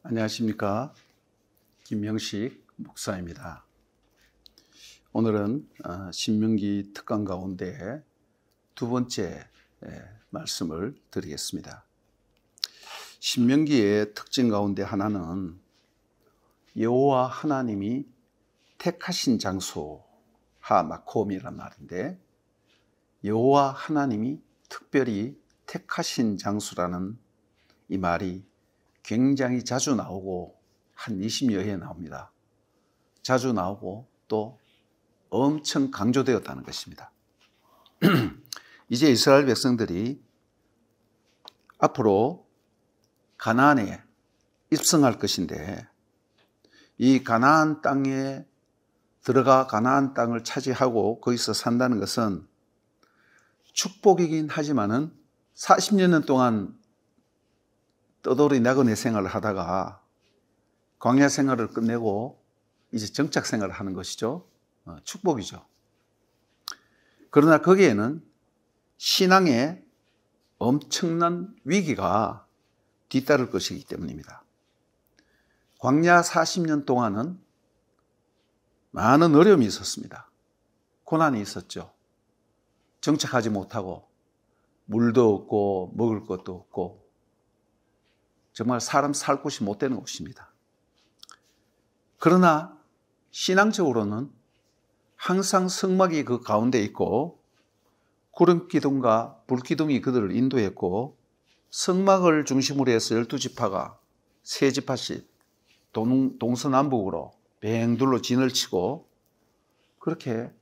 안녕하십니까. 김명식 목사입니다. 오늘은 신명기 특강 가운데 두 번째 말씀을 드리겠습니다. 신명기의 특징 가운데 하나는 여호와 하나님이 택하신 장소 하마콤이란 말인데, 여호와 하나님이 특별히 택하신 장소라는 이 말이 굉장히 자주 나오고 한 20여 회 나옵니다. 자주 나오고 또 엄청 강조되었다는 것입니다. 이제 이스라엘 백성들이 앞으로 가나안에 입성할 것인데, 이 가나안 땅에 들어가 가나안 땅을 차지하고 거기서 산다는 것은 축복이긴 하지만은 40년 동안 떠돌이 나그네 생활을 하다가 광야 생활을 끝내고 이제 정착 생활을 하는 것이죠. 축복이죠. 그러나 거기에는 신앙의 엄청난 위기가 뒤따를 것이기 때문입니다. 광야 40년 동안은 많은 어려움이 있었습니다. 고난이 있었죠. 정착하지 못하고 물도 없고 먹을 것도 없고 정말 사람 살 곳이 못 되는 곳입니다. 그러나 신앙적으로는 항상 성막이 그 가운데 있고 구름 기둥과 불 기둥이 그들을 인도했고, 성막을 중심으로 해서 12지파가 세 지파씩 동서남북으로 뱅둘러 진을 치고 그렇게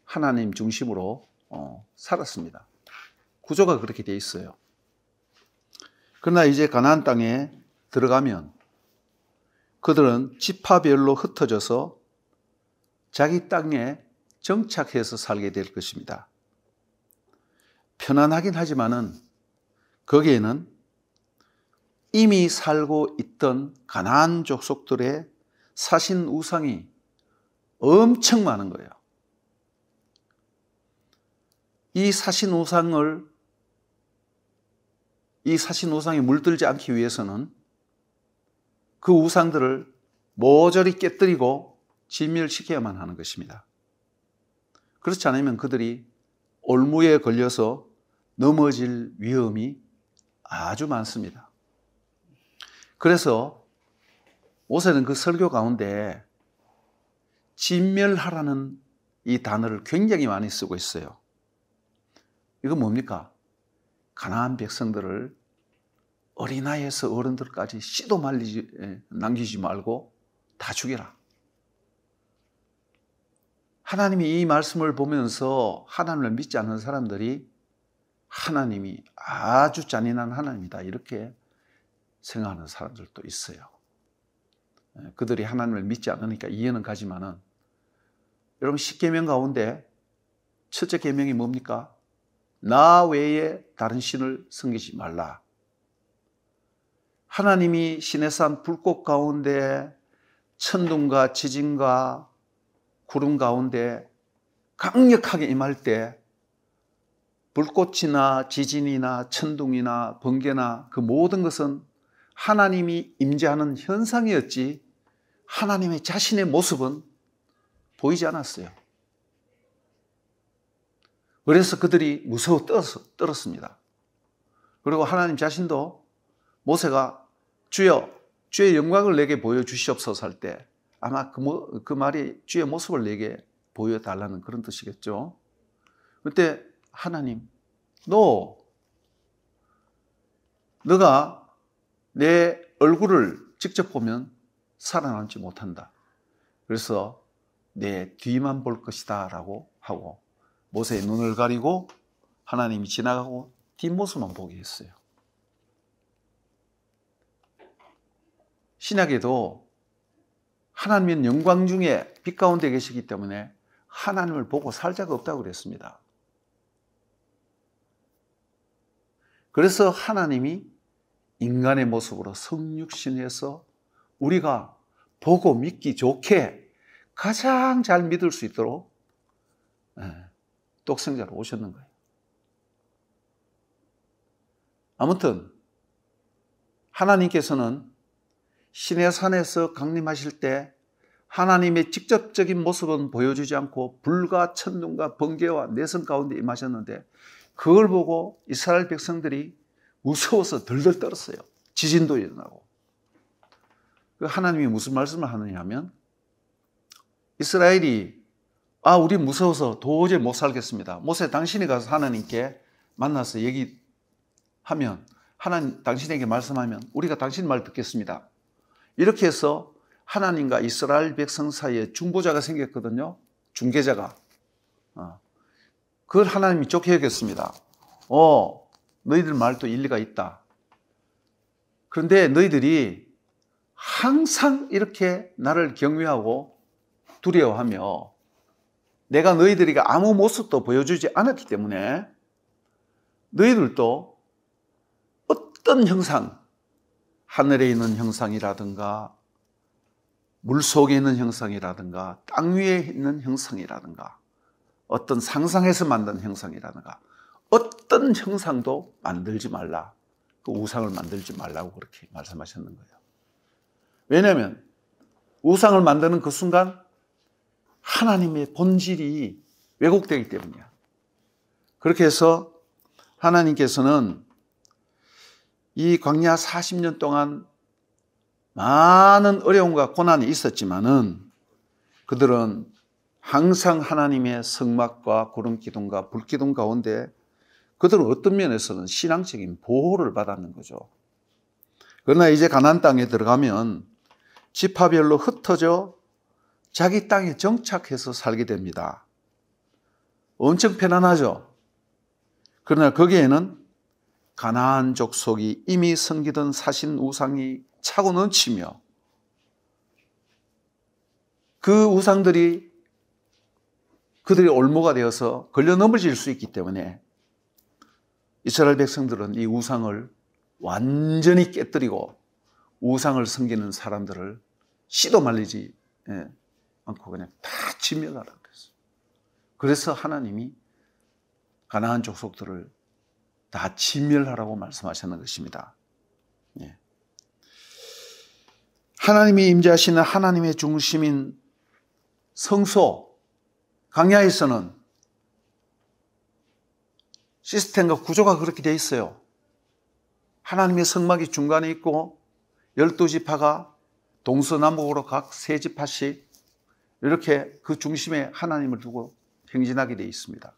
하나님 중심으로 살았습니다. 구조가 그렇게 돼 있어요. 그러나 이제 가나안 땅에 들어가면 그들은 지파별로 흩어져서 자기 땅에 정착해서 살게 될 것입니다. 편안하긴 하지만은 거기에는 이미 살고 있던 가나안 족속들의 사신 우상이 엄청 많은 거예요. 이 사신 우상에 물들지 않기 위해서는 그 우상들을 모조리 깨뜨리고 진멸시켜야만 하는 것입니다. 그렇지 않으면 그들이 올무에 걸려서 넘어질 위험이 아주 많습니다. 그래서 모세는 그 설교 가운데 진멸하라는 이 단어를 굉장히 많이 쓰고 있어요. 이건 뭡니까? 가나안 백성들을 어린아이에서 어른들까지 씨도 남기지 말고 다 죽여라. 하나님이 이 말씀을 보면서 하나님을 믿지 않는 사람들이 하나님이 아주 잔인한 하나님이다 이렇게 생각하는 사람들도 있어요. 그들이 하나님을 믿지 않으니까 이해는 가지만은, 여러분 10계명 가운데 첫째 계명이 뭡니까? 나 외에 다른 신을 섬기지 말라. 하나님이 시내산 불꽃 가운데 천둥과 지진과 구름 가운데 강력하게 임할 때 불꽃이나 지진이나 천둥이나 번개나 그 모든 것은 하나님이 임재하는 현상이었지 하나님의 자신의 모습은 보이지 않았어요. 그래서 그들이 무서워 떨었습니다. 그리고 하나님 자신도 모세가 주여 주의 영광을 내게 보여주시옵소서 할 때 아마 그 말이 주의 모습을 내게 보여달라는 그런 뜻이겠죠. 그때 하나님, 너가 내 얼굴을 직접 보면 살아남지 못한다. 그래서 내 뒤만 볼 것이다 라고 하고 모세의 눈을 가리고 하나님이 지나가고 뒷모습만 보게 했어요. 신약에도 하나님은 영광 중에 빛 가운데 계시기 때문에 하나님을 보고 살 자가 없다고 그랬습니다. 그래서 하나님이 인간의 모습으로 성육신해서 우리가 보고 믿기 좋게 가장 잘 믿을 수 있도록 독생자로 오셨는 거예요. 아무튼 하나님께서는 시내산에서 강림하실 때 하나님의 직접적인 모습은 보여주지 않고 불과 천둥과 번개와 내성 가운데 임하셨는데 그걸 보고 이스라엘 백성들이 무서워서 덜덜 떨었어요. 지진도 일어나고. 하나님이 무슨 말씀을 하느냐 하면 이스라엘이 우리 무서워서 도저히 못 살겠습니다. 모세 당신이 가서 하나님께 만나서 얘기하면 하나님 당신에게 말씀하면 우리가 당신 말 듣겠습니다. 이렇게 해서 하나님과 이스라엘 백성 사이에 중보자가 생겼거든요. 중개자가. 그걸 하나님이 좋게 여겼습니다. 너희들 말도 일리가 있다. 그런데 너희들이 항상 이렇게 나를 경외하고 두려워하며 내가 너희들에게 아무 모습도 보여주지 않았기 때문에 너희들도 어떤 형상, 하늘에 있는 형상이라든가 물속에 있는 형상이라든가 땅 위에 있는 형상이라든가 어떤 상상해서 만든 형상이라든가 어떤 형상도 만들지 말라. 그 우상을 만들지 말라고 그렇게 말씀하셨는 거예요. 왜냐하면 우상을 만드는 그 순간 하나님의 본질이 왜곡되기 때문이야. 그렇게 해서 하나님께서는 이 광야 40년 동안 많은 어려움과 고난이 있었지만은 그들은 항상 하나님의 성막과 구름 기둥과 불 기둥 가운데 그들은 어떤 면에서는 신앙적인 보호를 받았는 거죠. 그러나 이제 가나안 땅에 들어가면 지파별로 흩어져 자기 땅에 정착해서 살게 됩니다. 엄청 편안하죠. 그러나 거기에는 가나안 족속이 이미 섬기던 사신 우상이 차고 넘치며 그 우상들이 그들의 올무가 되어서 걸려 넘어질 수 있기 때문에 이스라엘 백성들은 이 우상을 완전히 깨뜨리고 우상을 섬기는 사람들을 씨도 말리지 않고 그냥 다 진멸하라고 그랬어요. 그래서 하나님이 가나안 족속들을 다 진멸하라고 말씀하시는 것입니다. 하나님이 임재하시는 하나님의 중심인 성소, 광야에서는 시스템과 구조가 그렇게 되어 있어요. 하나님의 성막이 중간에 있고 12지파가 동서남북으로 각 3지파씩 이렇게 그 중심에 하나님을 두고 행진하게 되어 있습니다.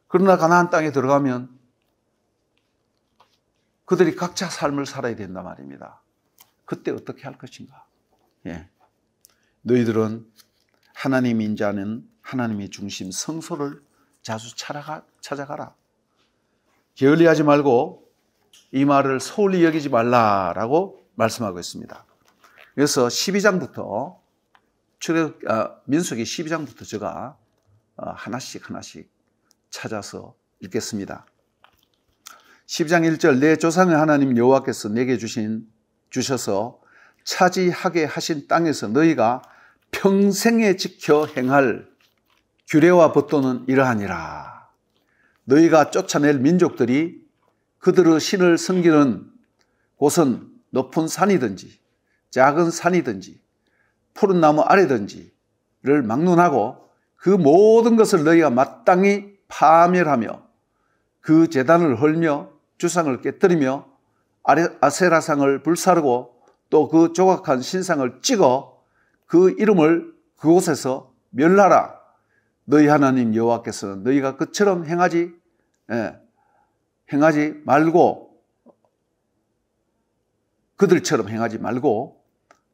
그러나 가나안 땅에 들어가면 그들이 각자 삶을 살아야 된단 말입니다. 그때 어떻게 할 것인가? 너희들은 하나님이 인자하는 하나님의 중심 성소를 자주 찾아가라. 게을리하지 말고 이 말을 소홀히 여기지 말라라고 말씀하고 있습니다. 그래서 12장부터 민수기 12장부터 제가 하나씩 찾아서 읽겠습니다. 12장 1절 내 조상의 하나님 여호와께서 내게 주셔서 차지하게 하신 땅에서 너희가 평생에 지켜 행할 규례와 법도는 이러하니라. 너희가 쫓아낼 민족들이 그들의 신을 섬기는 곳은 높은 산이든지 작은 산이든지 푸른 나무 아래든지를 막론하고 그 모든 것을 너희가 마땅히 파멸하며 그 제단을 헐며 주상을 깨뜨리며 아세라상을 불사르고 또 그 조각한 신상을 찍어 그 이름을 그곳에서 멸하라. 너희 하나님 여호와께서는 너희가 그처럼 행하지 말고 그들처럼 행하지 말고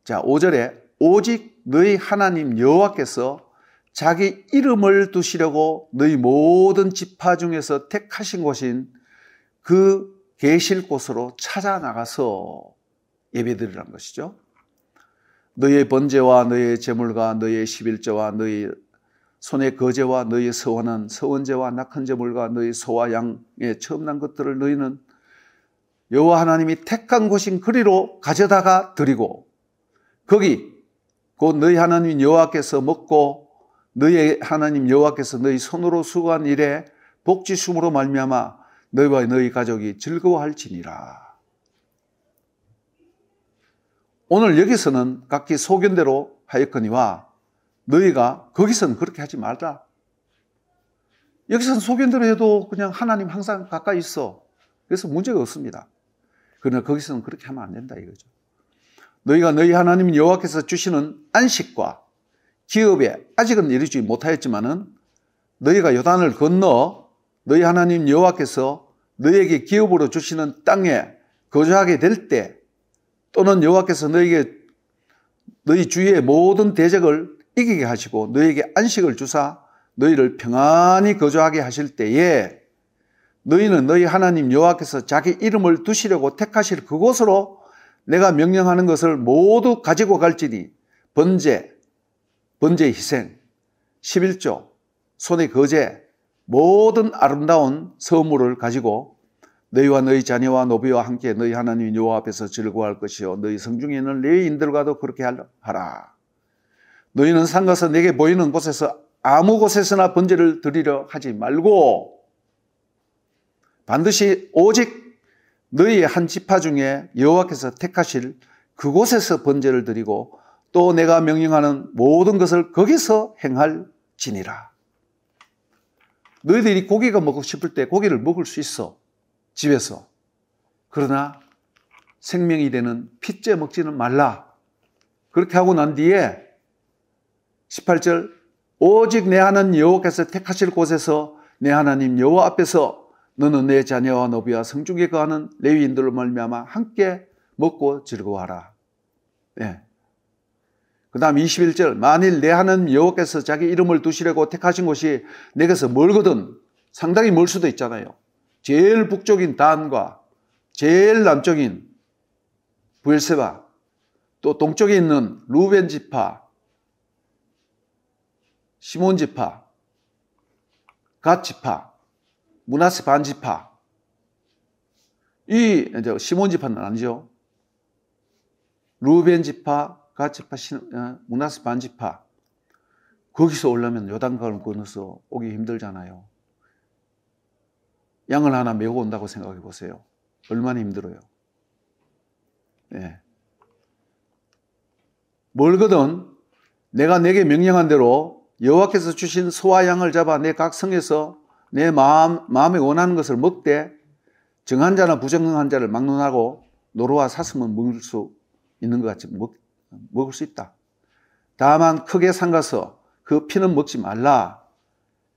자 5절에 오직 너희 하나님 여호와께서 자기 이름을 두시려고 너희 모든 지파 중에서 택하신 곳인 그 계실 곳으로 찾아 나가서 예배드리라는 것이죠. 너희의 번제와 너희의 제물과 너희의 11조와 너희 손의 거제와 너희의 서원한 서원제와 낙헌 제물과 너희 소와 양의 처음 난 것들을 너희는 여호와 하나님이 택한 곳인 그리로 가져다가 드리고 거기 곧 너희 하나님 여호와께서 먹고 너희 하나님 여호와께서 너희 손으로 수고한 일에 복지숨으로 말미암아 너희와 너희 가족이 즐거워할지니라. 오늘 여기서는 각기 소견대로 하였거니와 너희가 거기서는 그렇게 하지 말라. 여기서는 소견대로 해도 그냥 하나님 항상 가까이 있어. 그래서 문제가 없습니다. 그러나 거기서는 그렇게 하면 안 된다 이거죠. 너희가 너희 하나님 여호와께서 주시는 안식과 기업에 아직은 이르지 못하였지만은 너희가 요단을 건너 너희 하나님 여호와께서 너희에게 기업으로 주시는 땅에 거주하게 될 때, 또는 여호와께서 너희에게 너희 주위의 모든 대적을 이기게 하시고 너희에게 안식을 주사 너희를 평안히 거주하게 하실 때에 너희는 너희 하나님 여호와께서 자기 이름을 두시려고 택하실 그곳으로 내가 명령하는 것을 모두 가지고 갈지니 번제 희생, 11조, 손의 거제, 모든 아름다운 선물을 가지고 너희와 너희 자녀와 노비와 함께 너희 하나님 여호와 앞에서 즐거워할 것이요 너희 성중에 있는 레위인들과도 그렇게 하라. 너희는 상가서 내게 보이는 곳에서 아무 곳에서나 번제를 드리려 하지 말고 반드시 오직 너희의 한 지파 중에 여호와께서 택하실 그곳에서 번제를 드리고 또 내가 명령하는 모든 것을 거기서 행할지니라. 너희들이 고기가 먹고 싶을 때 고기를 먹을 수 있어, 집에서. 그러나 생명이 되는 핏째 먹지는 말라. 그렇게 하고 난 뒤에 18절, 오직 내 하나님 여호와께서 택하실 곳에서 내 하나님 여호와 앞에서 너는 내 자녀와 노비와 성중에 거하는 레위인들로 말미암아 함께 먹고 즐거워하라. 네. 그 다음 21절, 만일 내 하나님 여호와께서 자기 이름을 두시려고 택하신 곳이 내게서 멀거든, 상당히 멀 수도 있잖아요. 제일 북쪽인 단과 제일 남쪽인 브엘세바, 또 동쪽에 있는 루벤 지파, 시몬 지파, 갓 지파, 므낫세 반 지파. 이 이제 시몬 지파는 아니죠. 루벤 지파, 갓 지파, 므낫세 반 지파. 거기서 오려면 요단강을 건너서 오기 힘들잖아요. 양을 하나 메고 온다고 생각해 보세요. 얼마나 힘들어요. 네. 멀거든 내가 내게 명령한 대로 여호와께서 주신 소와 양을 잡아 내 각 성에서 내 마음에 원하는 것을 먹되 정한 자나 부정한 자를 막론하고 노루와 사슴은 먹을 수 있는 것 같이 먹을 수 있다. 다만 크게 삼가서 그 피는 먹지 말라.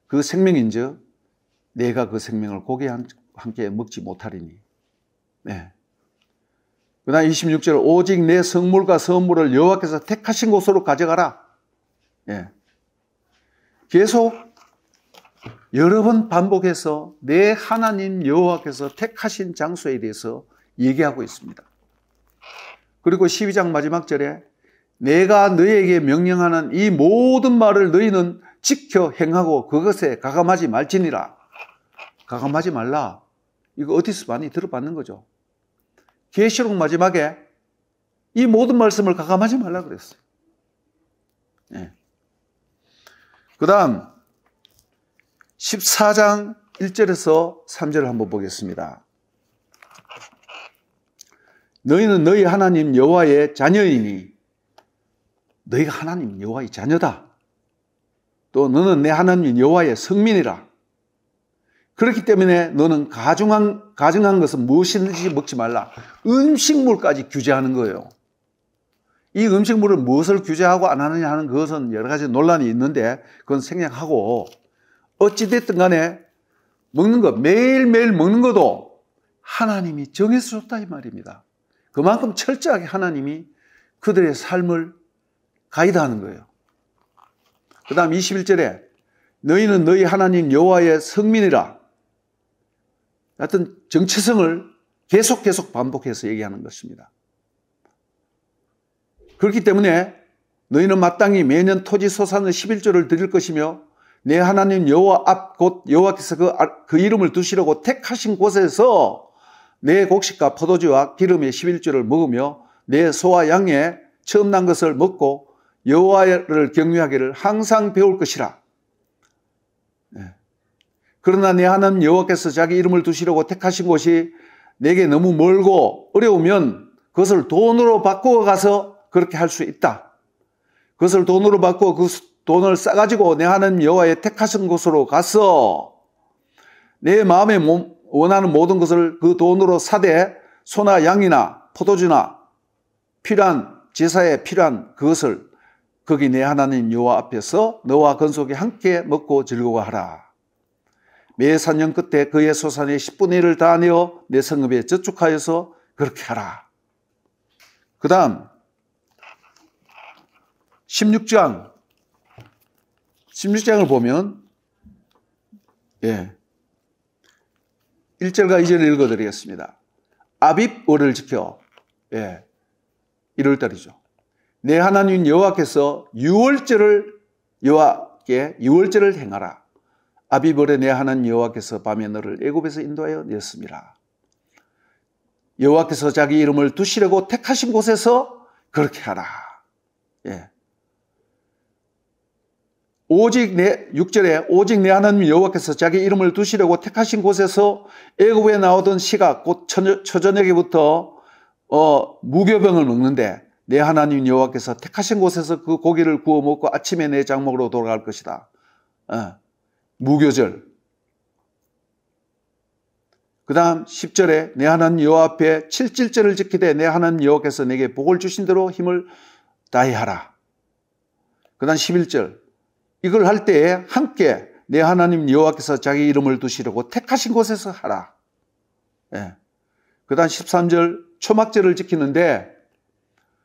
그 생명인즉 내가 그 생명을 고기와 함께 먹지 못하리니. 네. 그 다음 26절, 오직 내 성물과 선물을 여호와께서 택하신 곳으로 가져가라. 네. 계속 여러 번 반복해서 내 하나님 여호와께서 택하신 장소에 대해서 얘기하고 있습니다. 그리고 12장 마지막 절에 내가 너희에게 명령하는 이 모든 말을 너희는 지켜 행하고 그것에 가감하지 말지니라. 가감하지 말라. 이거 어디서 많이 들어봤는 거죠. 계시록 마지막에 이 모든 말씀을 가감하지 말라 그랬어요. 네. 그 다음 14장 1절에서 3절을 한번 보겠습니다. 너희는 너희 하나님 여호와의 자녀이니, 너희가 하나님 여호와의 자녀다. 또 너는 내 하나님 여호와의 성민이라. 그렇기 때문에 너는 가증한 것은 무엇이든지 먹지 말라. 음식물까지 규제하는 거예요. 이 음식물을 무엇을 규제하고 안 하느냐 하는 그것은 여러 가지 논란이 있는데 그건 생략하고, 어찌됐든 간에 먹는 것, 매일매일 먹는 것도 하나님이 정해서 줬다 이 말입니다. 그만큼 철저하게 하나님이 그들의 삶을 가이드하는 거예요. 그 다음 21절에 너희는 너희 하나님 여호와의 성민이라. 하여튼 정체성을 계속 반복해서 얘기하는 것입니다. 그렇기 때문에 너희는 마땅히 매년 토지 소산의 11조를 드릴 것이며 내 하나님 여호와 앞 곧 여호와께서 그 이름을 두시려고 택하신 곳에서 내 곡식과 포도주와 기름의 11조를 먹으며 내 소와 양의 처음 난 것을 먹고 여호와를 경외하기를 항상 배울 것이라. 네. 그러나 내 하나님 여호와께서 자기 이름을 두시려고 택하신 곳이 내게 너무 멀고 어려우면 그것을 돈으로 바꾸어 가서 그렇게 할 수 있다. 그것을 돈으로 바꾸어 그 돈을 싸가지고 내 하나님 여호와의 택하신 곳으로 가서 내 마음에 원하는 모든 것을 그 돈으로 사되 소나 양이나 포도주나 필요한 제사에 필요한 그것을 거기 내 하나님 여호와 앞에서 너와 건속이 함께 먹고 즐거워하라. 매 4년 끝에 그의 소산의 10분의 1을 다 내어 내 성읍에 저축하여서 그렇게 하라. 그 다음 16장을 보면 1절과 2절을 읽어드리겠습니다. 아빕월을 지켜 1월달이죠. 내 하나님 여호와께서 여호와께 유월절을 행하라. 아빕월에 내 하나님 여호와께서 밤에 너를 애굽에서 인도하여 냈습니다. 여호와께서 자기 이름을 두시려고 택하신 곳에서 그렇게 하라. 오직 6절에 오직 내 하나님 여호와께서 자기 이름을 두시려고 택하신 곳에서 애굽에 나오던 시각 곧 초저녁에부터 무교병을 먹는데 내 하나님 여호와께서 택하신 곳에서 그 고기를 구워 먹고 아침에 내 장막으로 돌아갈 것이다. 무교절. 그 다음 10절에 내 하나님 여호와 앞에 칠칠절을 지키되 내 하나님 여호와께서 내게 복을 주신 대로 힘을 다하라. 그 다음 11절 이걸 할 때에 함께 내 하나님 여호와께서 자기 이름을 두시려고 택하신 곳에서 하라. 그 다음 13절 초막절을 지키는데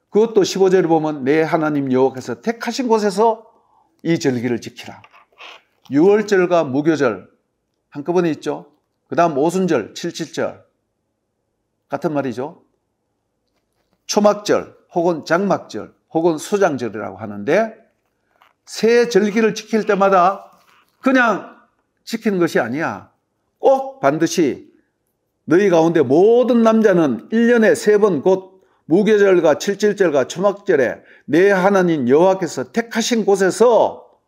그것도 15절에 보면 내 하나님 여호와께서 택하신 곳에서 이 절기를 지키라. 유월절과 무교절 한꺼번에 있죠. 그 다음 오순절, 칠칠절 같은 말이죠. 초막절 혹은 장막절 혹은 수장절이라고 하는데 새 절기를 지킬 때마다 그냥 지키는 것이 아니야. 꼭 반드시 너희 가운데 모든 남자는 1년에 3번 곧 무교절과 칠칠절과 초막절에 내 하나님 여호와께서 택하신 곳에서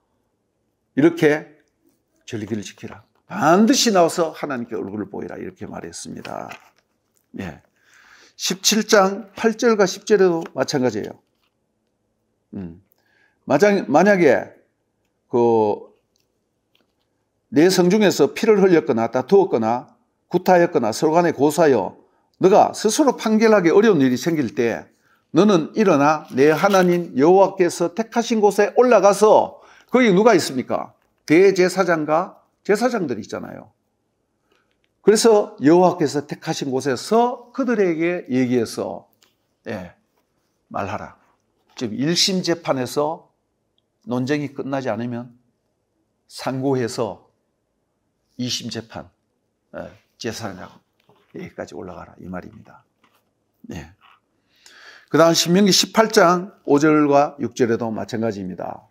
이렇게 절기를 지키라. 반드시 나와서 하나님께 얼굴을 보이라 이렇게 말했습니다. 17장 8절과 10절에도 마찬가지예요. 만약에 내 성중에서 피를 흘렸거나 다투었거나 구타하였거나 서로 간에 고소하여 너가 스스로 판결하기 어려운 일이 생길 때 너는 일어나 내 하나님 여호와께서 택하신 곳에 올라가서 거기 누가 있습니까? 대제사장과 제사장들이 있잖아요. 그래서 여호와께서 택하신 곳에서 그들에게 얘기해서 말하라. 즉 1심 재판에서 논쟁이 끝나지 않으면 상고해서 2심 재판 제사장에게까지 올라가라 이 말입니다. 그 다음 신명기 18장 5절과 6절에도 마찬가지입니다.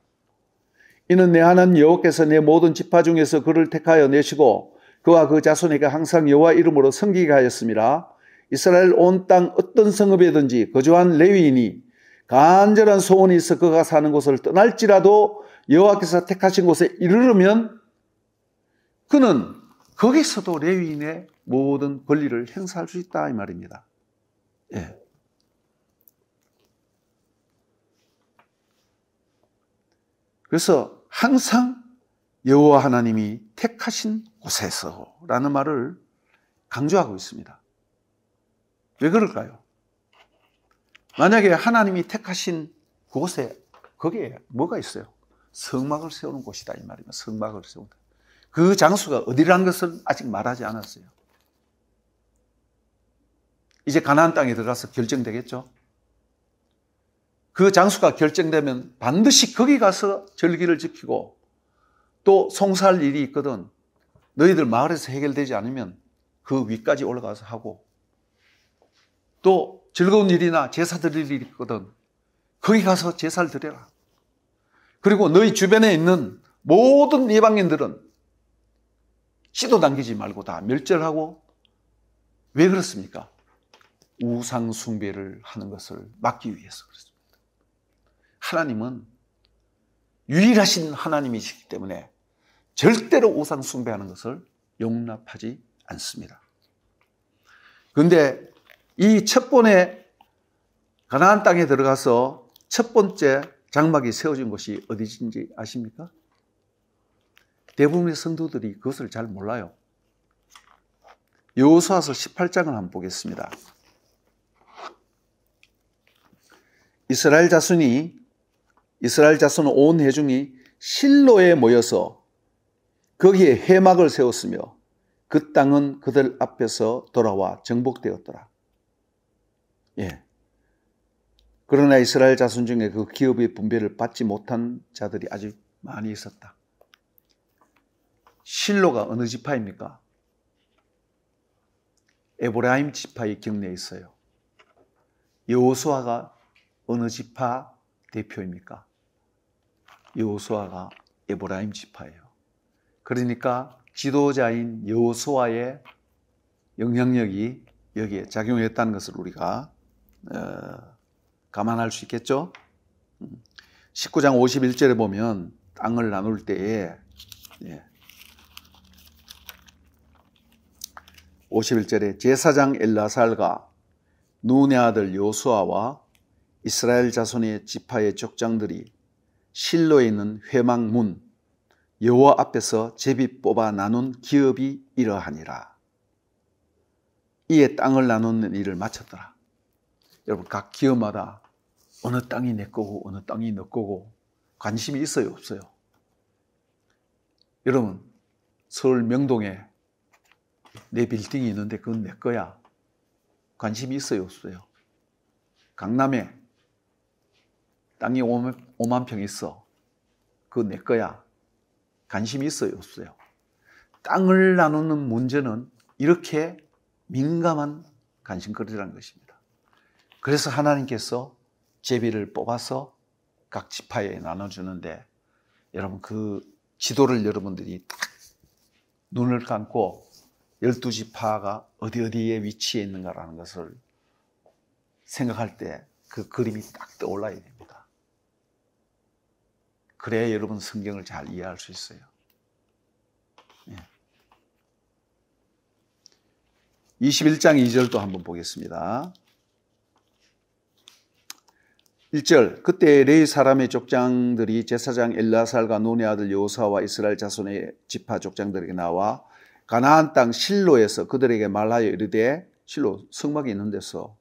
이는 내 하나님 여호와께서 내 모든 지파 중에서 그를 택하여 내시고 그와 그 자손에게 항상 여호와 이름으로 섬기게 하였습니다. 이스라엘 온 땅 어떤 성읍에든지 거주한 레위인이 간절한 소원이 있어 그가 사는 곳을 떠날지라도 여호와께서 택하신 곳에 이르르면 그는 거기서도 레위인의 모든 권리를 행사할 수 있다 이 말입니다. 그래서 항상 여호와 하나님이 택하신 곳에서라는 말을 강조하고 있습니다. 왜 그럴까요? 만약에 하나님이 택하신 곳에 거기에 뭐가 있어요? 성막을 세우는 곳이다 이 말입니다. 성막을 세운다. 그 장소가 어디라는 것을 아직 말하지 않았어요. 이제 가나안 땅에 들어가서 결정되겠죠. 그 장소가 결정되면 반드시 거기 가서 절기를 지키고 또 송사할 일이 있거든 너희들 마을에서 해결되지 않으면 그 위까지 올라가서 하고 또 즐거운 일이나 제사 드릴 일이 있거든 거기 가서 제사를 드려라. 그리고 너희 주변에 있는 모든 이방인들은 씨도 당기지 말고 다 멸절하고 왜 그렇습니까? 우상 숭배를 하는 것을 막기 위해서 그렇습니다. 하나님은 유일하신 하나님이시기 때문에 절대로 우상 숭배하는 것을 용납하지 않습니다. 그런데 이 첫 번의 가나안 땅에 들어가서 첫 번째 장막이 세워진 곳이 어디인지 아십니까? 대부분의 성도들이 그것을 잘 몰라요. 여호수아서 18장을 한번 보겠습니다. 이스라엘 자손은 온 회중이 실로에 모여서 거기에 회막을 세웠으며 그 땅은 그들 앞에서 돌아와 정복되었더라. 예. 그러나 이스라엘 자손 중에 그 기업의 분배를 받지 못한 자들이 아주 많이 있었다. 실로가 어느 지파입니까? 에브라임 지파의 경내에 있어요. 여호수아가 어느 지파 대표입니까? 여호수아가 에브라임 지파예요. 그러니까 지도자인 여호수아의 영향력이 여기에 작용했다는 것을 우리가 감안할 수 있겠죠? 19장 51절에 보면 땅을 나눌 때에 51절에 제사장 엘라살과 눈의 아들 여호수아와 이스라엘 자손의 지파의 족장들이 실로에 있는 회막 문 여호와 앞에서 제비 뽑아 나눈 기업이 이러하니라. 이에 땅을 나누는 일을 마쳤더라. 여러분, 각 기업마다 어느 땅이 내 거고 어느 땅이 너 거고 관심이 있어요, 없어요? 여러분, 서울 명동에 내 빌딩이 있는데 그건 내 거야. 관심이 있어요, 없어요? 강남에 땅이 5만 평 있어. 그건 내 거야. 관심이 있어요, 없어요? 땅을 나누는 문제는 이렇게 민감한 관심거리라는 것입니다. 그래서 하나님께서 제비를 뽑아서 각 지파에 나눠주는데, 여러분, 그 지도를 여러분들이 딱 눈을 감고 12지파가 어디에 위치해 있는가라는 것을 생각할 때 그 그림이 딱 떠올라야 됩니다. 그래야 여러분 성경을 잘 이해할 수 있어요. 21장 2절도 한번 보겠습니다. 1절, 그때 레위 사람의 족장들이 제사장 엘라살과 눈의 아들 여호수아와 이스라엘 자손의 지파 족장들에게 나와 가나안 땅 실로에서 그들에게 말하여 이르되, 실로 성막이 있는 데서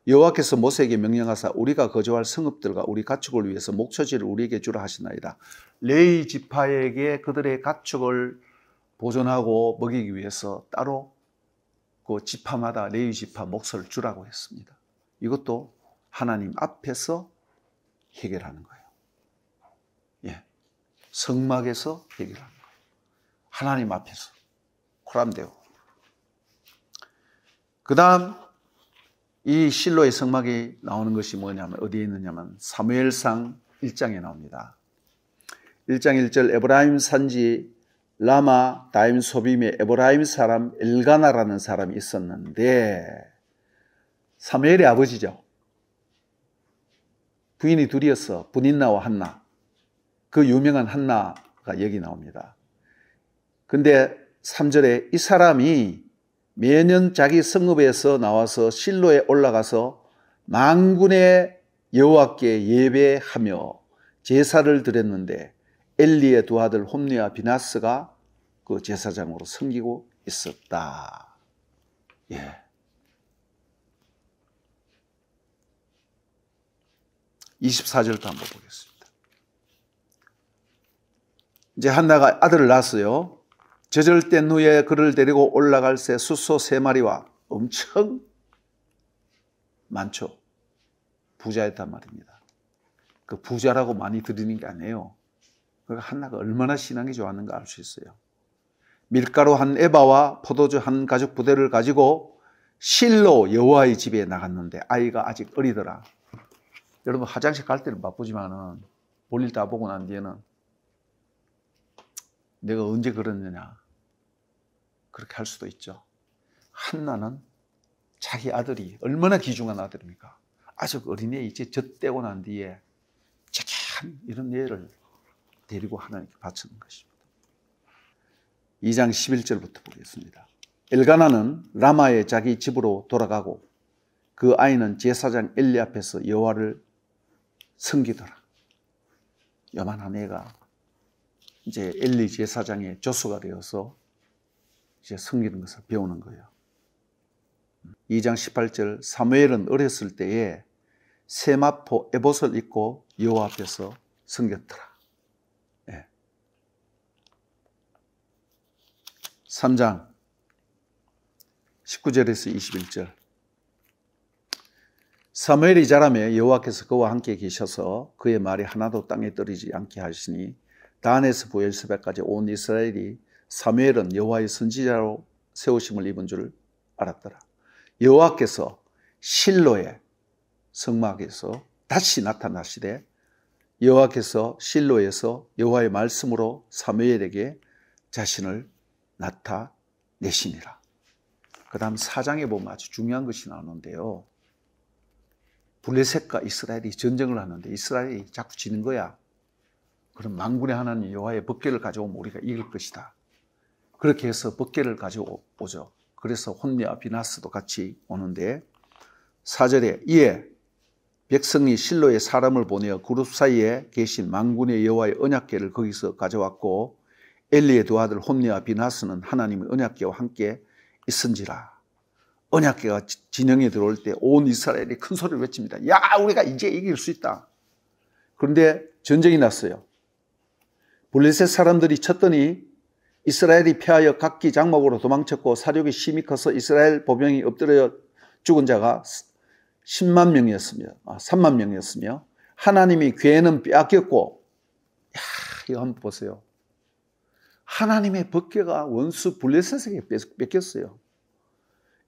여호와께서 모세에게 명령하사 우리가 거주할 성읍들과 우리 가축을 위해서 목초지를 우리에게 주라 하시나이다. 레위 지파에게 그들의 가축을 보존하고 먹이기 위해서 따로 그 지파마다 레위 지파 몫을 주라고 했습니다. 이것도 하나님 앞에서 해결하는 거예요. 예, 성막에서 해결하는 거예요. 하나님 앞에서 코람데오. 그 다음 이 실로의 성막이 나오는 것이 뭐냐면 어디에 있느냐면 사무엘상 1장에 나옵니다. 1장 1절, 에브라임 산지 라마 다임 소빔에 에브라임 사람 엘가나라는 사람이 있었는데, 사무엘의 아버지죠. 부인이 둘이었어. 브닌나와 한나. 그 유명한 한나가 여기 나옵니다. 근데 3절에 이 사람이 매년 자기 성읍에서 나와서 실로에 올라가서 만군의 여호와께 예배하며 제사를 드렸는데 엘리의 두 아들 홈리와 비나스가 그 제사장으로 섬기고 있었다. 예. (24절도) 한번 보겠습니다. 이제 한나가 아들을 낳았어요. 저절된 후에 그를 데리고 올라갈 새 숫소 3마리와 엄청 많죠. 부자였단 말입니다. 그 부자라고 많이 드리는 게 아니에요. 그러니까 한나가 얼마나 신앙이 좋았는가 알 수 있어요. 밀가루 한 에바와 포도주 한 가죽 부대를 가지고 실로 여호와의 집에 나갔는데 아이가 아직 어리더라. 여러분, 화장실 갈 때는 바쁘지만은 볼일 다 보고 난 뒤에는 내가 언제 그랬느냐 그렇게 할 수도 있죠. 한나는 자기 아들이 얼마나 귀중한 아들입니까? 아직 어린애 이제 젖대고 난 뒤에 착한 이런 애를 데리고 하나님께 바치는 것입니다. 2장 11절부터 보겠습니다. 엘가나는 라마의 자기 집으로 돌아가고 그 아이는 제사장 엘리 앞에서 여호와를 섬기더라. 요만한 애가 이제 엘리 제사장의 조수가 되어서 이제 섬기는 것을 배우는 거예요. 2장 18절 사무엘은 어렸을 때에 세마포 에봇을 입고 여호와 앞에서 섬겼더라. 3장 19절에서 21절 사무엘이 자라매 여호와께서 그와 함께 계셔서 그의 말이 하나도 땅에 떨어지지 않게 하시니 단에서 부엘세바까지 온 이스라엘이 사무엘은 여호와의 선지자로 세우심을 입은 줄 알았더라. 여호와께서 실로의 성막에서 다시 나타나시되 여호와께서 실로에서 여호와의 말씀으로 사무엘에게 자신을 나타내시니라. 그 다음 4장에 보면 아주 중요한 것이 나오는데요. 블레셋과 이스라엘이 전쟁을 하는데 이스라엘이 자꾸 지는 거야. 그럼 만군의 하나님 여호와의 법궤를 가져오면 우리가 이길 것이다. 그렇게 해서 법궤를 가져오죠. 그래서 혼미와 비나스도 같이 오는데 4절에 이에 백성이 실로에 사람을 보내어 그룹 사이에 계신 만군의 여호와의 언약궤를 거기서 가져왔고 엘리의 두 아들 혼미와 비나스는 하나님의 언약궤와 함께 있은지라. 언약궤가 진영에 들어올 때 온 이스라엘이 큰 소리를 외칩니다. 야, 우리가 이제 이길 수 있다. 그런데 전쟁이 났어요. 블레셋 사람들이 쳤더니 이스라엘이 패하여 각기 장막으로 도망쳤고 사륙이 심히 커서 이스라엘 보병이 엎드려 죽은 자가 10만 명이었으며 3만 명이었으며 하나님이 궤는 빼앗겼고, 야, 이거 한번 보세요. 하나님의 법궤가 원수 블레셋에게 뺏겼어요.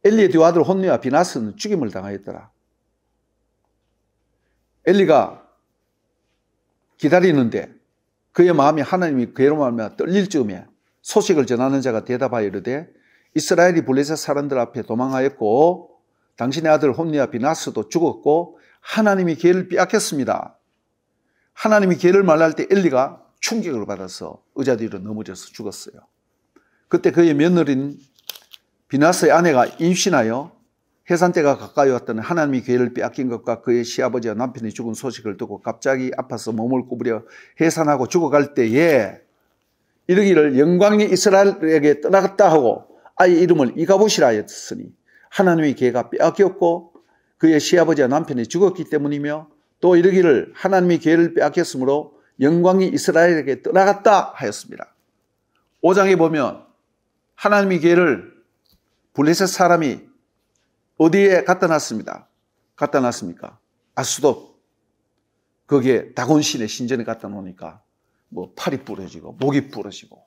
엘리의 두 아들 혼미와 비나스는 죽임을 당하였더라. 엘리가 기다리는데 그의 마음이 하나님이 궤로 말미암아 떨릴 즈음에 소식을 전하는 자가 대답하여 이르되 이스라엘이 블레셋 사람들 앞에 도망하였고 당신의 아들 혼미와 비나스도 죽었고 하나님이 궤를 빼앗겼습니다. 하나님이 궤를 말할 때 엘리가 충격을 받아서 의자 뒤로 넘어져서 죽었어요. 그때 그의 며느리인 비나스의 아내가 임신하여 해산때가 가까이 왔더니 하나님이 궤를 빼앗긴 것과 그의 시아버지와 남편이 죽은 소식을 듣고 갑자기 아파서 몸을 구부려 해산하고 죽어갈 때에 이르기를 영광이 이스라엘에게 떠나갔다 하고 아이 이름을 이가봇이라 하였으니 하나님의 궤가 빼앗겼고 그의 시아버지와 남편이 죽었기 때문이며 또 이르기를 하나님이 궤를 빼앗겼으므로 영광이 이스라엘에게 떠나갔다 하였습니다. 5장에 보면 하나님의 궤를 블레셋 사람이 어디에 갖다 놨습니다. 갖다 놨습니까? 아스돗. 거기에 다곤신의 신전에 갖다 놓으니까 뭐 팔이 부러지고 목이 부러지고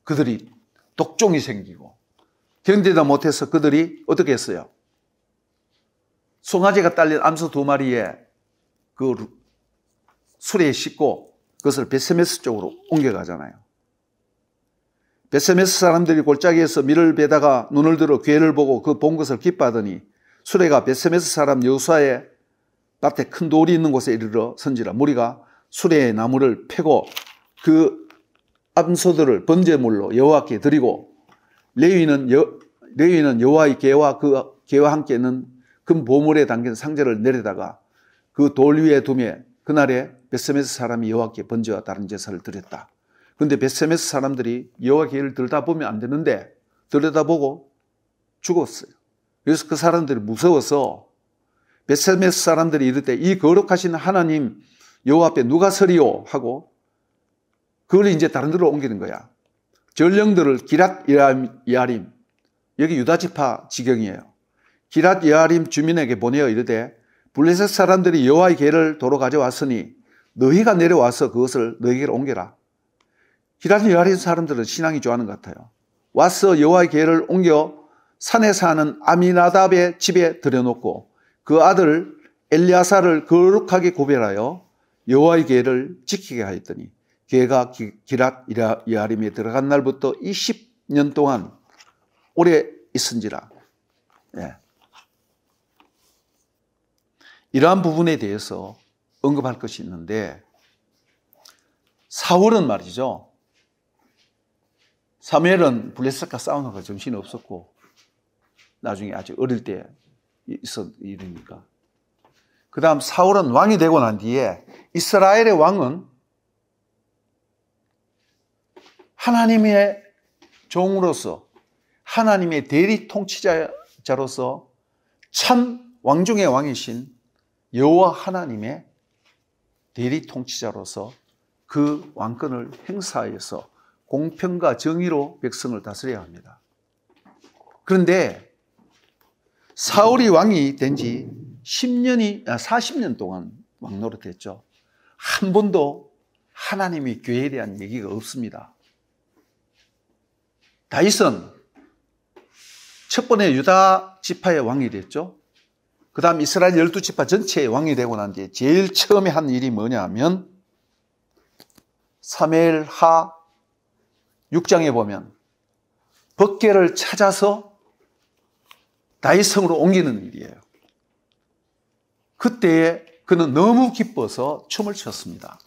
그들이 독종이 생기고 견디다 못해서 그들이 어떻게 했어요? 송아지가 딸린 암소 2마리에 그 수레에 싣고 그것을 베세메스 쪽으로 옮겨가잖아요. 베세메스 사람들이 골짜기에서 밀을 베다가 눈을 들어 궤를 보고 그 본 것을 기뻐하더니 수레가 베세메스 사람 여호수아의 밭에 큰 돌이 있는 곳에 이르러 선지라. 무리가 수레의 나무를 패고 그 암소들을 번제물로 여호와께 드리고 레위인은 여호와의 궤와 그 궤와 함께 있는 금 보물에 담긴 상자를 내려다가 그 돌 위에 두매 그날에 베세메스 사람이 여호와께 번제와 다른 제사를 드렸다. 그런데 베세메스 사람들이 여호와 궤를 들여다보면 안 되는데 들여다보고 죽었어요. 그래서 그 사람들이 무서워서 베세메스 사람들이 이럴 때 이 거룩하신 하나님 여호와 앞에 누가 서리요 하고 그걸 이제 다른 데로 옮기는 거야. 전령들을 기랏 여아림, 여기 유다지파 지경이에요. 기랏 여아림 주민에게 보내어 이르되 블레셋 사람들이 여호와의 궤를 도로 가져왔으니 너희가 내려와서 그것을 너희에게로 옮겨라. 기랏 여아림 사람들은 신앙이 좋아하는 것 같아요. 와서 여호와의 궤를 옮겨 산에 사는 아미나답의 집에 들여놓고 그 아들 엘리아사를 거룩하게 구별하여 여호와의 궤를 지키게 하였더니 궤가 기랏 여아림에 들어간 날부터 20년 동안 오래 있은지라. 예. 이러한 부분에 대해서 언급할 것이 있는데 사울은 말이죠. 사무엘은 블레셋과 싸우는 거 정신이 없었고 나중에 아주 어릴 때 있었 일이니까. 그 다음 사울은 왕이 되고 난 뒤에 이스라엘의 왕은 하나님의 종으로서 하나님의 대리 통치자로서 참 왕 중의 왕이신 여호와 하나님의 대리 통치자로서 그 왕권을 행사해서 공평과 정의로 백성을 다스려야 합니다. 그런데 사울이 왕이 된 지 40년 동안 왕 노릇했죠. 한 번도 하나님의 교회에 대한 얘기가 없습니다. 다윗은 첫 번에 유다 지파의 왕이 됐죠. 그 다음 이스라엘 12지파 전체의 왕이 되고 난 뒤에 제일 처음에 한 일이 뭐냐 하면 사무엘하 6장에 보면 법궤를 찾아서 다윗성으로 옮기는 일이에요. 그때에 그는 너무 기뻐서 춤을 췄습니다.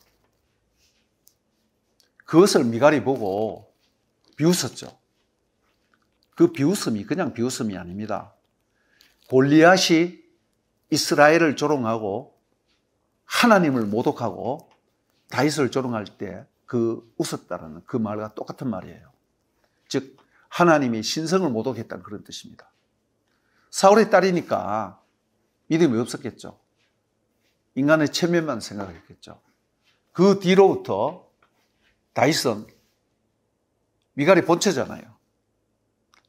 그것을 미갈이 보고 비웃었죠. 그 비웃음이 그냥 비웃음이 아닙니다. 골리앗이 이스라엘을 조롱하고 하나님을 모독하고 다윗을 조롱할 때 그 웃었다라는 그 말과 똑같은 말이에요. 즉 하나님이 신성을 모독했다는 그런 뜻입니다. 사울의 딸이니까 믿음이 없었겠죠. 인간의 체면만 생각했겠죠. 그 뒤로부터 다윗은 미갈이 본처잖아요.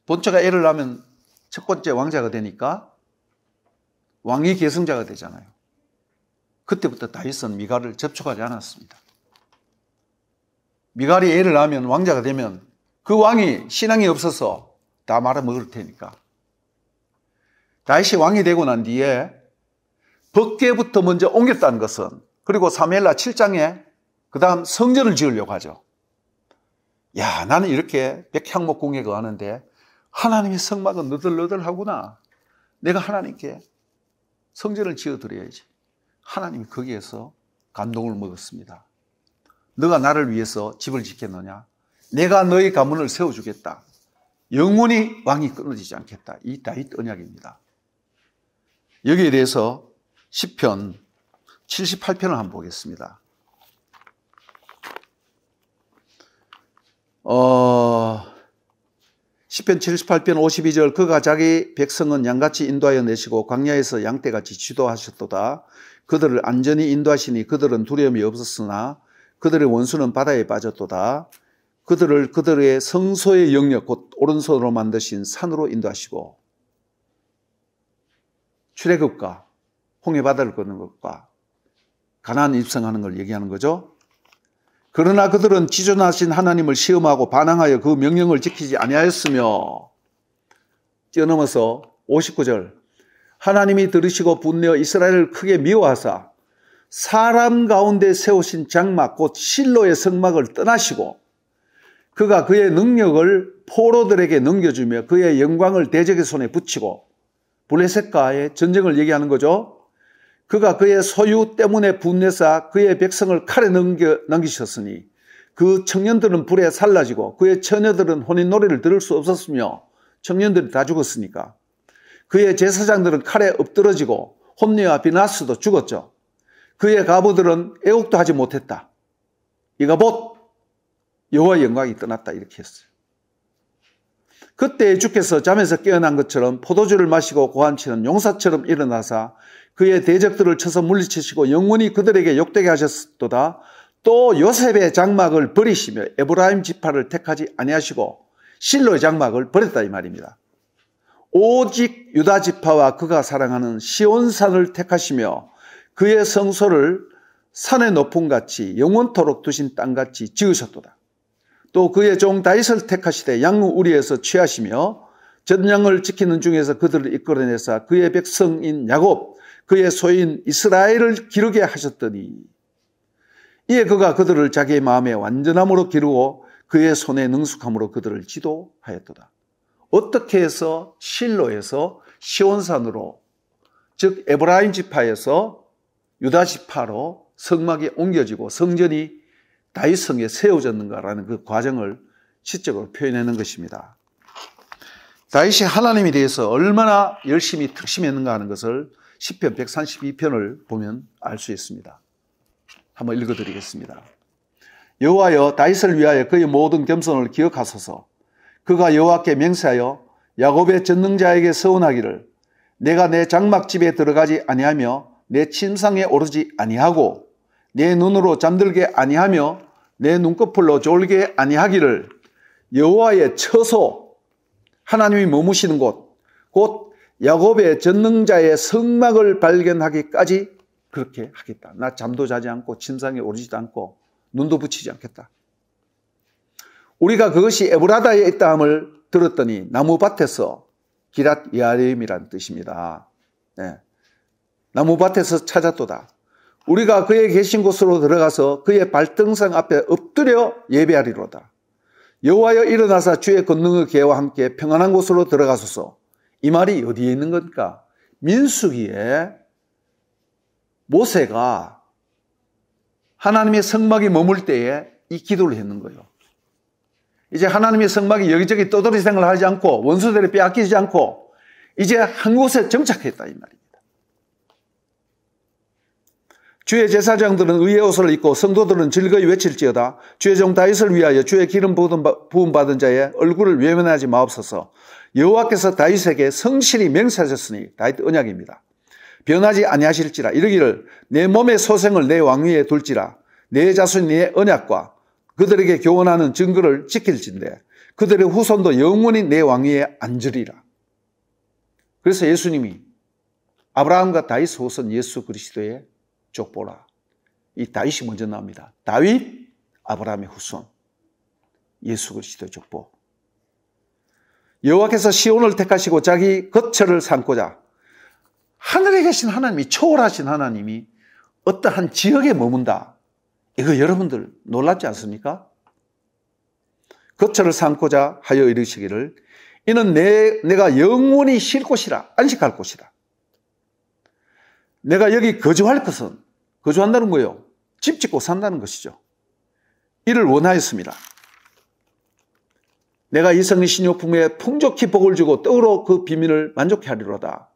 본처가 애를 낳으면 첫 번째 왕자가 되니까 왕위 계승자가 되잖아요. 그때부터 다윗은 미갈을 접촉하지 않았습니다. 미갈이 애를 낳으면 왕자가 되면 그 왕이 신앙이 없어서 다 말아먹을 테니까. 다윗이 왕이 되고 난 뒤에 법궤부터 먼저 옮겼다는 것은, 그리고 사무엘하 7장에 그 다음 성전을 지으려고 하죠. 야, 나는 이렇게 백향목궁에 거하는데 하나님의 성막은 너덜너덜하구나. 내가 하나님께 성전을 지어드려야지. 하나님이 거기에서 감동을 먹었습니다. 너가 나를 위해서 집을 짓겠느냐? 내가 너의 가문을 세워주겠다. 영원히 왕이 끊어지지 않겠다. 이 다윗 언약입니다. 여기에 대해서 시편 78편을 한번 보겠습니다. 시편 78편 52절 그가 자기 백성은 양같이 인도하여 내시고 광야에서 양떼같이 지도하셨도다. 그들을 안전히 인도하시니 그들은 두려움이 없었으나 그들의 원수는 바다에 빠졌도다. 그들을 그들의 성소의 영역 곧 오른손으로 만드신 산으로 인도하시고 출애굽과 홍해바다를 걷는 것과 가나안 입성하는 걸 얘기하는 거죠. 그러나 그들은 지존하신 하나님을 시험하고 반항하여 그 명령을 지키지 아니하였으며, 뛰어넘어서 59절 하나님이 들으시고 분내어 이스라엘을 크게 미워하사 사람 가운데 세우신 장막 곧 실로의 성막을 떠나시고 그가 그의 능력을 포로들에게 넘겨주며 그의 영광을 대적의 손에 붙이고, 블레셋과의 전쟁을 얘기하는 거죠. 그가 그의 소유 때문에 분내사 그의 백성을 칼에 넘기셨으니 그 청년들은 불에 살라지고 그의 처녀들은 혼인노래를 들을 수 없었으며 청년들이 다 죽었으니까 그의 제사장들은 칼에 엎드러지고 홈리와 비나스도 죽었죠. 그의 가부들은 애국도 하지 못했다. 이가 곧 여호와의 영광이 떠났다 이렇게 했어요. 그때 주께서 잠에서 깨어난 것처럼 포도주를 마시고 고한치는 용사처럼 일어나사 그의 대적들을 쳐서 물리치시고 영원히 그들에게 욕되게 하셨도다. 또 요셉의 장막을 버리시며 에브라임 지파를 택하지 아니하시고 실로의 장막을 버렸다 이 말입니다. 오직 유다 지파와 그가 사랑하는 시온산을 택하시며 그의 성소를 산의 높음같이 영원토록 두신 땅같이 지으셨도다. 또 그의 종 다윗을 택하시되 양무 우리에서 취하시며 전양을 지키는 중에서 그들을 이끌어내사 그의 백성인 야곱 그의 소인 이스라엘을 기르게 하셨더니 이에 그가 그들을 자기의 마음에 완전함으로 기르고 그의 손에 능숙함으로 그들을 지도하였도다. 어떻게 해서 실로에서 시온산으로, 즉 에브라임 지파에서 유다 지파로 성막이 옮겨지고 성전이 다윗성에 세워졌는가라는 그 과정을 시적으로 표현하는 것입니다. 다윗이 하나님에 대해서 얼마나 열심히 특심했는가 하는 것을 시편 132편을 보면 알 수 있습니다. 한번 읽어드리겠습니다. 여호와여, 다윗을 위하여 그의 모든 겸손을 기억하소서. 그가 여호와께 맹세하여 야곱의 전능자에게 서원하기를 내가 내 장막집에 들어가지 아니하며 내 침상에 오르지 아니하고 내 눈으로 잠들게 아니하며 내 눈꺼풀로 졸게 아니하기를 여호와의 처소, 하나님이 머무시는 곳, 곧 야곱의 전능자의 성막을 발견하기까지 그렇게 하겠다. 나 잠도 자지 않고 침상에 오르지도 않고 눈도 붙이지 않겠다. 우리가 그것이 에브라다에 있다함을 들었더니 나무밭에서 기랏 예아림이라는 뜻입니다. 네. 나무밭에서 찾았도다. 우리가 그의 계신 곳으로 들어가서 그의 발등상 앞에 엎드려 예배하리로다. 여호와여, 일어나사 주의 권능의 계와 함께 평안한 곳으로 들어가소서. 이 말이 어디에 있는 겁니까? 민수기에 모세가 하나님의 성막이 머물 때에 이 기도를 했는 거예요. 이제 하나님의 성막이 여기저기 떠돌이 생활을 하지 않고 원수들이 빼앗기지 않고 이제 한 곳에 정착했다 이 말입니다. 주의 제사장들은 의의 옷을 입고 성도들은 즐거이 외칠지어다. 주의 종 다윗을 위하여 주의 기름 부음 받은 자의 얼굴을 외면하지 마옵소서. 여호와께서 다윗에게 성실히 맹세하셨으니, 다윗 언약입니다. 변하지 아니하실지라. 이르기를 내 몸의 소생을 내 왕위에 둘지라. 내 자손이 내 언약과 그들에게 교훈하는 증거를 지킬진대 그들의 후손도 영원히 내 왕위에 앉으리라. 그래서 예수님이 아브라함과 다윗 후손 예수 그리스도의 족보라. 이 다윗이 먼저 나옵니다. 다윗, 아브라함의 후손, 예수 그리스도의 족보. 여호와께서 시온을 택하시고 자기 거처를 삼고자. 하늘에 계신 하나님이, 초월하신 하나님이 어떠한 지역에 머문다. 이거 여러분들 놀랍지 않습니까? 거처를 삼고자 하여 이르시기를 이는 내가 영원히 쉴 곳이라, 안식할 곳이다. 내가 여기 거주할 것은, 거주한다는 거예요. 집 짓고 산다는 것이죠. 이를 원하였습니다. 내가 이성의 신용품에 풍족히 복을 주고 떡으로 그 비밀을 만족해 하리로다.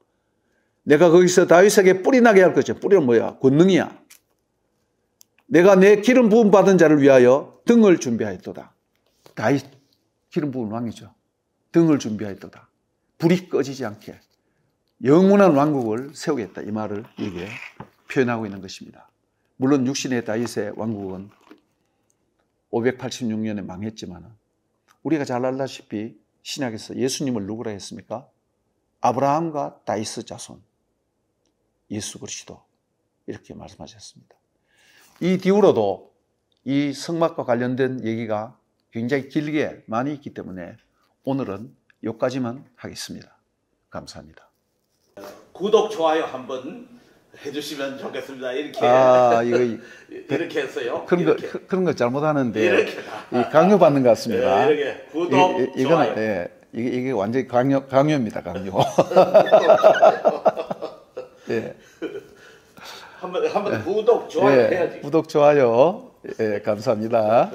내가 거기서 다윗에게 뿌리 나게 할 것이야. 뿌리는 뭐야? 권능이야. 내가 내 기름 부음 받은 자를 위하여 등을 준비하였도다. 다윗 기름 부은 왕이죠. 등을 준비하였도다. 불이 꺼지지 않게 영원한 왕국을 세우겠다. 이 말을 이게 표현하고 있는 것입니다. 물론 육신의 다윗의 왕국은 586년에 망했지만 우리가 잘 알다시피 신약에서 예수님을 누구라 했습니까? 아브라함과 다윗의 자손, 예수 그리스도 이렇게 말씀하셨습니다. 이 뒤로도 이 성막과 관련된 얘기가 굉장히 길게 많이 있기 때문에 오늘은 여기까지만 하겠습니다. 감사합니다. 구독, 좋아요 한번 해주시면 좋겠습니다. 이렇게 이렇게 했어요. 그런 거 잘못하는데 강요받는 것 같습니다. 이렇게 구독, 좋아요. 이게 완전히 강요입니다. 강요. 네. 한번 구독, 좋아요 해야지. 구독, 좋아요. 감사합니다.